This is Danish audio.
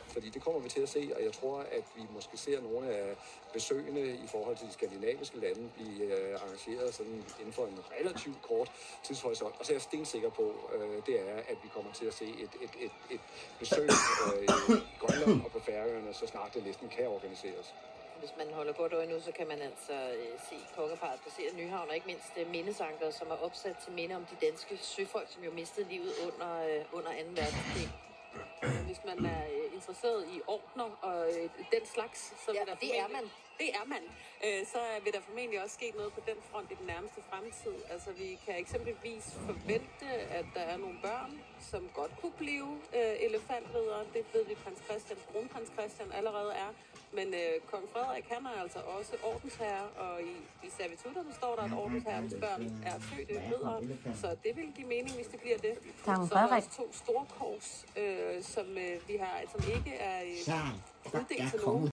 Fordi det kommer vi til at se, og jeg tror, at vi måske ser nogle af besøgene i forhold til de skandinaviske lande blive arrangeret sådan inden for en relativt kort tidshorisont. Og så er jeg stensikker på, det er, at vi kommer til at se et besøg i Grønland og på Færøerne, så snart det næsten kan organiseres. Hvis man holder godt øje nu, så kan man altså se kongeparret passere Nyhavn, og ikke mindst mindesanker, som er opsat til minde om de danske søfolk, som jo mistede livet under 2. verdenskrig. Hvis man er interesseret i ordner og den slags, så vil det er man. Så vil der formentlig også ske noget på den front i den nærmeste fremtid. Altså vi kan eksempelvis forvente, at der er nogle børn, som godt kunne blive elefantridere. Det ved vi kronprins Christian allerede er. Men kong Frederik, han er altså også ordensherre, og i servitutterne står der, at ordensherrens børn er fødte riddere. Så det vil give mening, hvis det bliver det. Så er der også 2 storkors, som vi har, som ikke er uddelt til nogen.